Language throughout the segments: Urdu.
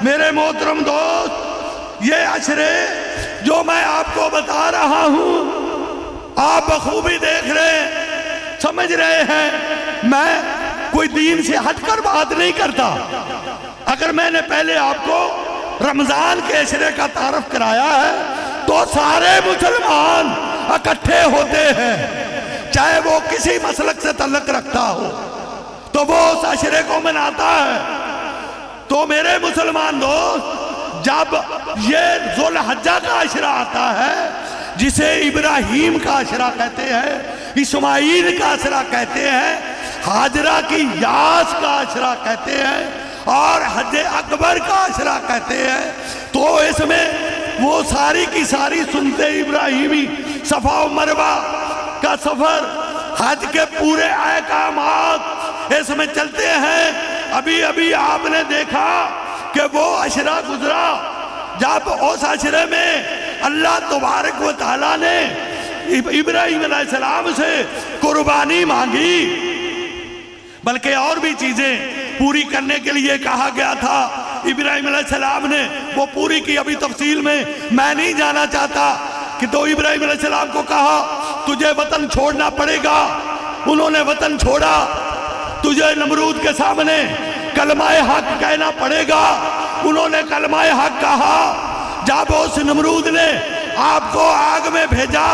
میرے محترم دوست، یہ عشرے جو میں آپ کو بتا رہا ہوں آپ بخوبی دیکھ رہے ہیں، سمجھ رہے ہیں۔ میں کوئی دین سے ہٹ کر بات نہیں کرتا۔ اگر میں نے پہلے آپ کو رمضان کے عشرے کا تعارف کرایا ہے تو سارے مسلمان اکٹھے ہوتے ہیں، چاہے وہ کسی مسلک سے تعلق رکھتا ہو تو وہ اس عشرے کو مناتا ہے۔ تو میرے مسلمان دوست، جب یہ ذو الحجہ کا عشرہ آتا ہے جسے ابراہیم کا عشرہ کہتے ہیں، اسماعیل کا عشرہ کہتے ہیں، حاجرہ کی یاس کا عشرہ کہتے ہیں اور حج اکبر کا عشرہ کہتے ہیں، تو اس میں وہ ساری کی ساری سنت ابراہیمی، صفا و مروہ کا سفر، حج کے پورے احکامات اس میں چلتے ہیں۔ ابھی آپ نے دیکھا کہ وہ عشرہ گزرا جب اس عشرے میں اللہ تبارک و تعالیٰ نے ابراہیم علیہ السلام سے قربانی مانگی، بلکہ اور بھی چیزیں پوری کرنے کے لیے کہا گیا تھا۔ ابراہیم علیہ السلام نے وہ پوری کی، ابھی تفصیل میں میں نہیں جانا چاہتا کہ تو ابراہیم علیہ السلام کو کہا تجھے وطن چھوڑنا پڑے گا، انہوں نے وطن چھوڑا۔ تجھے نمرود کے سامنے کلمہ حق کہنا پڑے گا، انہوں نے کلمہ حق کہا۔ جب اس نمرود نے آپ کو آگ میں بھیجا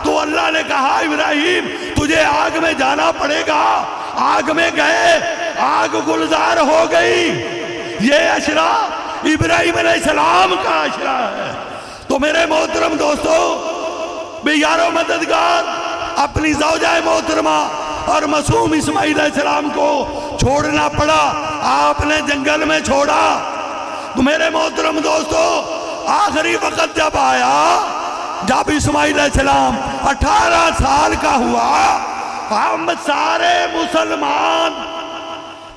تو اللہ نے کہا ابراہیم تجھے آگ میں جانا پڑے گا، آگ میں گئے، آگ گلزار ہو گئی۔ یہ عشرہ ابراہیم علیہ السلام کا عشرہ ہے۔ تو میرے محترم دوستو، بے یار و مددگار، اپنی زوجہ محترمہ اور معصوم اسماعیل علیہ السلام کو چھوڑنا پڑا، آپ نے جنگل میں چھوڑا۔ تو میرے محترم دوستو، آخری وقت جب آیا، جب اسماعیل علیہ السلام 18 سال کا ہوا، ہم سارے مسلمان،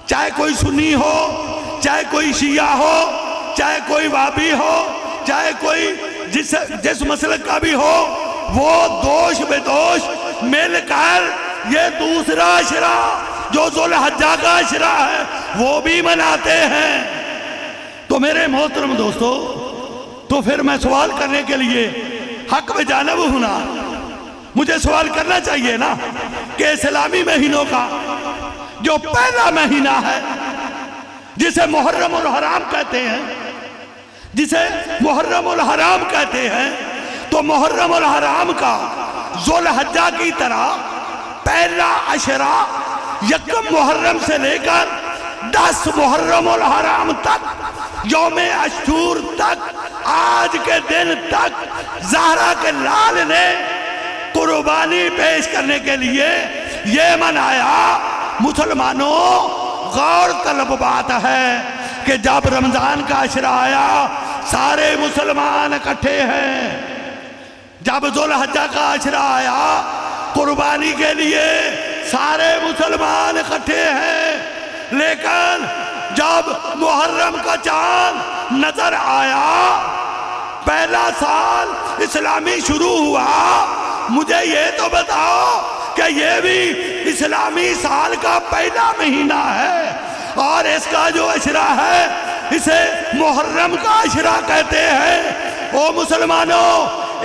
چاہے کوئی سنی ہو، چاہے کوئی شیعہ ہو، چاہے کوئی وابی ہو، چاہے کوئی جس مسلک کا بھی ہو، وہ دوش بے دوش مل کر یہ دوسرا عشرہ جو ذو الحجہ کا عشرہ ہے وہ بھی مناتے ہیں۔ تو میرے محترم دوستو، تو پھر میں سوال کرنے کے لیے حق میں جانب ہونا، مجھے سوال کرنا چاہیے نا کہ اسلامی مہینوں کا جو پہلا مہینہ ہے جسے محرم الحرام کہتے ہیں، جسے محرم الحرام کہتے ہیں، تو محرم الحرام کا ذو الحجہ کی طرح پہلا عشرہ یکم محرم سے لے کر 10 محرم الحرام تک، یوم عاشور تک، آج کے دن تک زہرا کے لال نے قربانی پیش کرنے کے لیے یہ منایا۔ مسلمانوں، غور طلب بات ہے کہ جب رمضان کا عشرہ آیا سارے مسلمان اکٹھے ہیں، جب ذو الحجہ کا عشرہ آیا قربانی کے لیے سارے مسلمان اکٹھے ہیں، لیکن جب محرم کا چاند نظر آیا، پہلا سال اسلامی شروع ہوا، مجھے یہ تو بتاؤ کہ یہ بھی اسلامی سال کا پہلا مہینہ ہے اور اس کا جو عشرہ ہے اسے محرم کا عشرہ کہتے ہیں۔ او مسلمانوں،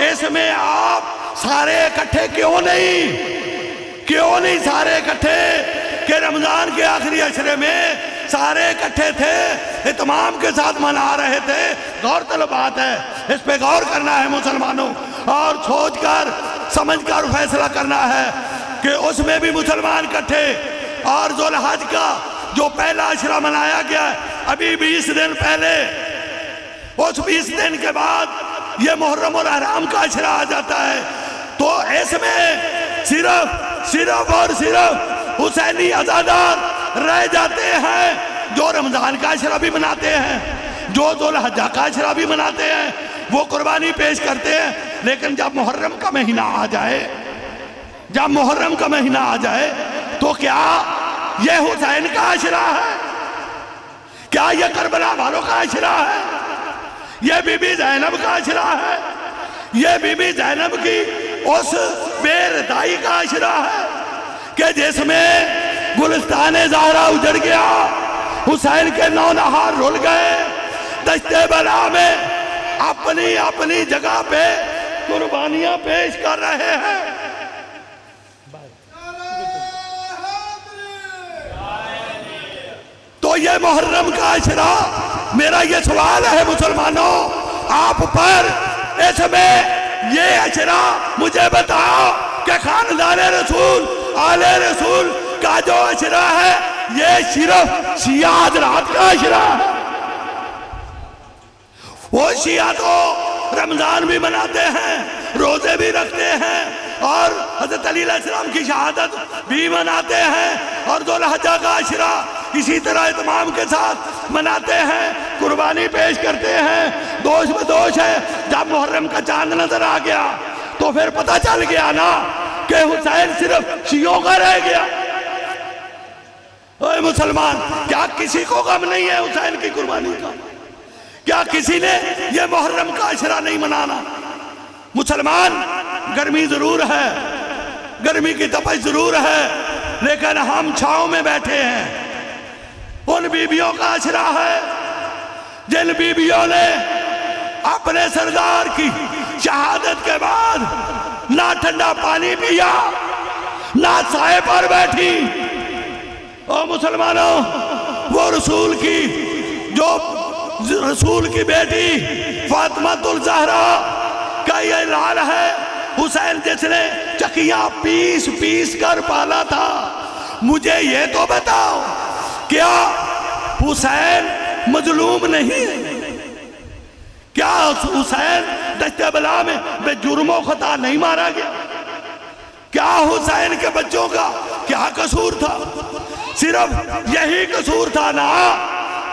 اس میں آپ سارے اکٹھے کیوں نہیں سارے اکٹھے کہ رمضان کے آخری عشرے میں سارے اکٹھے تھے، اہتمام کے ساتھ منا رہے تھے؟ غور طلب بات ہے، اس پہ غور کرنا ہے مسلمانوں، اور سوچ کر سمجھ کر فیصلہ کرنا ہے کہ اس میں بھی مسلمان اکٹھے۔ اور ذو الحج کا جو پہلا عشرہ منایا گیا ہے، ابھی 20 دن پہلے، اس 20 دن کے بعد یہ محرم الحرام کا عشرہ آ جاتا ہے، تو اس میں صرف اور صرف حسینی عزادار رہ جاتے ہیں جو رمضان کا عشرہ بھی مناتے ہیں، جو ذو الحجہ کا عشرہ بھی مناتے ہیں، وہ قربانی پیش کرتے ہیں۔ لیکن جب محرم کا مہینہ آ جائے تو کیا یہ حسین کا عشرہ ہے؟ کیا یہ کربلا والوں کا عشرہ ہے؟ یہ بی بی زینب کا عشرہ ہے؟ یہ بی بی زینب کی اس بے ردائی کا عشرہ ہے کہ جس میں گلستان زہرا اجڑ گیا، حسین کے نونہار رول گئے، دشت بلا میں اپنی اپنی جگہ پہ قربانیاں پیش کر رہے ہیں۔ تو یہ محرم کا عشرہ، میرا یہ سوال ہے مسلمانوں آپ پر، اس میں یہ عشرہ مجھے بتاؤ کہ خاندان رسول آل رسول کا جو عشرہ ہے یہ صرف شیعہ حضرات کا عشرہ ہے۔ وہ شیعہ تو رمضان بھی مناتے ہیں، روزے بھی رکھتے ہیں، اور حضرت علی علیہ السلام کی شہادت بھی مناتے ہیں، اور ذو الحجہ کا عشرہ اسی طرح اہتمام کے ساتھ مناتے ہیں، قربانی پیش کرتے ہیں۔ دوش بدوش ہے، جب محرم کا چاند نظر آ گیا تو پھر پتہ چل گیا نا کہ حسین صرف شیعوں کا رہ گیا۔ اے مسلمان، کیا کسی کو غم نہیں ہے حسین کی قربانی کا؟ کیا کسی نے یہ محرم کا عشرہ نہیں منانا؟ مسلمان، گرمی ضرور ہے، گرمی کی تپش ضرور ہے، لیکن ہم چھاؤں میں بیٹھے ہیں۔ ان بیویوں کا عشرہ ہے جن بیویوں نے اپنے سردار کی شہادت کے بعد نہ ٹھنڈا پانی پیا، نہ سائے پر بیٹھی۔ او مسلمانوں، وہ رسول کی بیٹی فاطمہ الزہرا کا یہ لال ہے، حسین جس نے چکیاں پیس پیس کر پالا تھا۔ مجھے یہ تو بتاؤ، کیا حسین مظلوم نہیں ہے؟ کیا حسین دشت بلا میں بے جرم و خطا نہیں مارا گیا؟ کیا حسین کے بچوں کا کیا قصور تھا؟ صرف یہی قصور تھا نا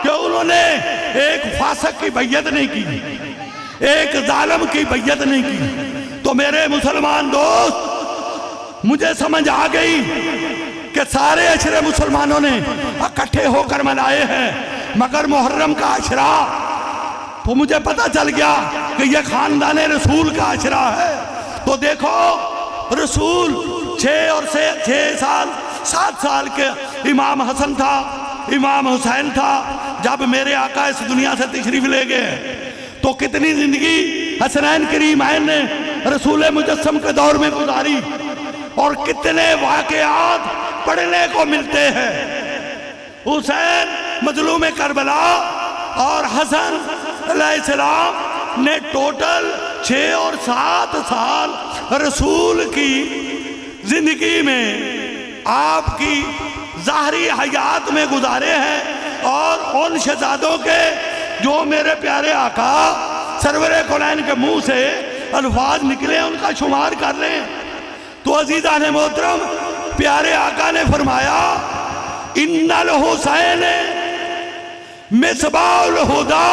کہ انہوں نے ایک فاسق کی بیعت نہیں کی، ایک ظالم کی بیعت نہیں کی۔ تو میرے مسلمان دوست، مجھے سمجھ آ گئی کہ سارے عشرے مسلمانوں نے اکٹھے ہو کر منائے ہیں، مگر محرم کا عشرہ تو مجھے پتہ چل گیا کہ یہ خاندان رسول کا عشرہ ہے۔ تو دیکھو، رسول 7 سال کے امام حسن تھا، امام حسین تھا جب میرے آقا اس دنیا سے تشریف لے گئے۔ تو کتنی زندگی حسنین کریمین نے رسول مجسم کے دور میں گزاری، اور کتنے واقعات پڑھنے کو ملتے ہیں۔ حسین مظلوم کربلا اور حسن علیہ السلام نے ٹوٹل 6 اور 7 سال رسول کی زندگی میں آپ کی ظاہری حیات میں گزارے ہیں، اور ان شہزادوں کے جو میرے پیارے آقا سرور کونین کے منہ سے الفاظ نکلے ان کا شمار کر لیں تو عزیزان محترم، پیارے آقا نے فرمایا، ان الحسین مصباح الہدی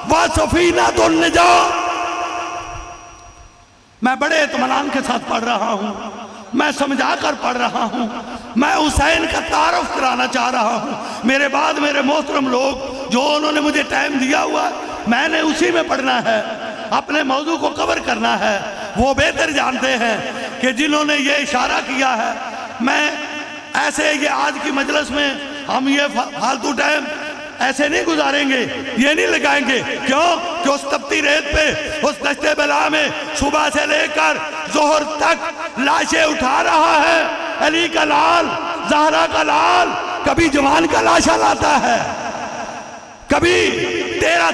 و سفینۃ النجاۃ۔ میں بڑے اطمینان کے ساتھ پڑھ رہا ہوں، میں سمجھا کر پڑھ رہا ہوں، میں حسین کا تعارف کرانا چاہ رہا ہوں۔ میرے بعد میرے محترم لوگ جو انہوں نے مجھے ٹائم دیا ہوا ہے، میں نے اسی میں پڑھنا ہے، اپنے موضوع کو کور کرنا ہے۔ وہ بہتر جانتے ہیں کہ جنہوں نے یہ اشارہ کیا ہے، میں ایسے یہ آج کی مجلس میں ہم یہ فالتو ٹائم ایسے نہیں گزاریں گے، یہ نہیں لگائیں گے۔ کیوں کہ اس تپتی ریت پہ، اس دشت بلا میں صبح سے لے کر ظہر تک لاشیں اٹھا رہا ہے علی کا لال، زہرا کا لال۔ کبھی جوان کا لاشا لاتا ہے، کبھی 13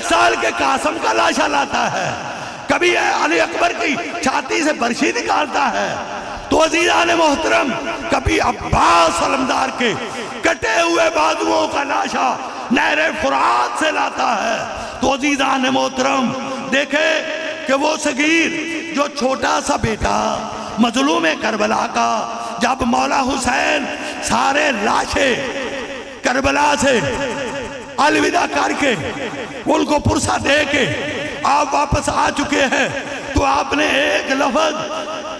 سال کے قاسم کا لاشا لاتا ہے، کبھی علی اکبر کی چھاتی سے برشی نکالتا ہے۔ تو عزیزان محترم، کبھی عباس علمدار کے کٹے ہوئے بازوؤں کا لاشا نہر فرات سے لاتا ہے۔ تو عزیزان محترم، دیکھے کہ وہ صغیر جو چھوٹا سا بیٹا مظلوم کربلا کا، جب مولا حسین سارے لاشیں کربلا سے الوداع کر کے ان کو پرسہ دے کے آپ واپس آ چکے ہیں، تو آپ نے ایک لفظ،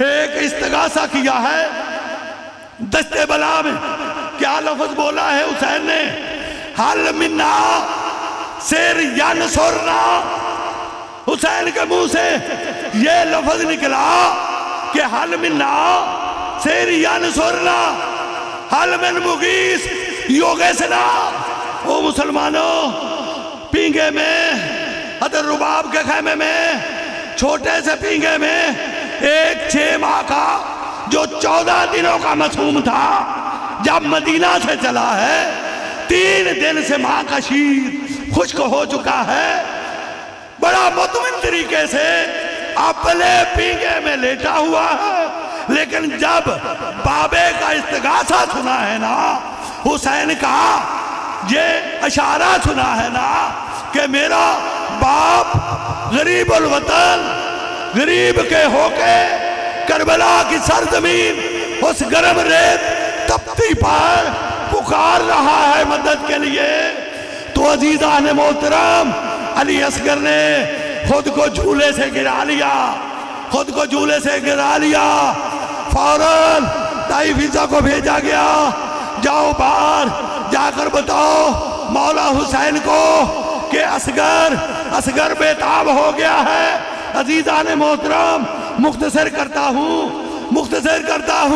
ایک استغاثہ کیا ہے دشت بلا میں۔ کیا لفظ بولا ہے حسین نے؟ حل منا سر ینصرنا۔ حسین کے منہ سے یہ لفظ نکلا کہ حل منا سر ینصرنا، حل من مغیث یغیثنا۔ او مسلمانوں، پینگے میں حضرت رباب کے خیمے میں، چھوٹے سے پینگے میں ایک 6 ماہ کا جو 14 دنوں کا معصوم تھا، جب مدینہ سے چلا ہے 3 دن سے ماں کا شیر خشک ہو چکا ہے، بڑا مطمئن طریقے سے اپنے پینگے میں لیٹا ہوا ہے، لیکن جب بابے کا استغاثہ سنا ہے نا، حسین کا یہ اشارہ سنا ہے نا کہ میرا باپ غریب الوطن، غریب کے ہو کے کربلا کی سرزمین اس گرم ریت تپتی پر پکار رہا ہے مدد کے لیے، تو عزیزان محترم علی اصغر نے خود کو جھولے سے گرا لیا، خود کو جھولے سے گرا لیا، فوراً طائف عیسیٰ کو بھیجا گیا، جاؤ باہر جا کر بتاؤ مولا حسین کو کہ اصغر بیتاب ہو گیا ہے۔ عزیزان محترم مختصر کرتا ہوں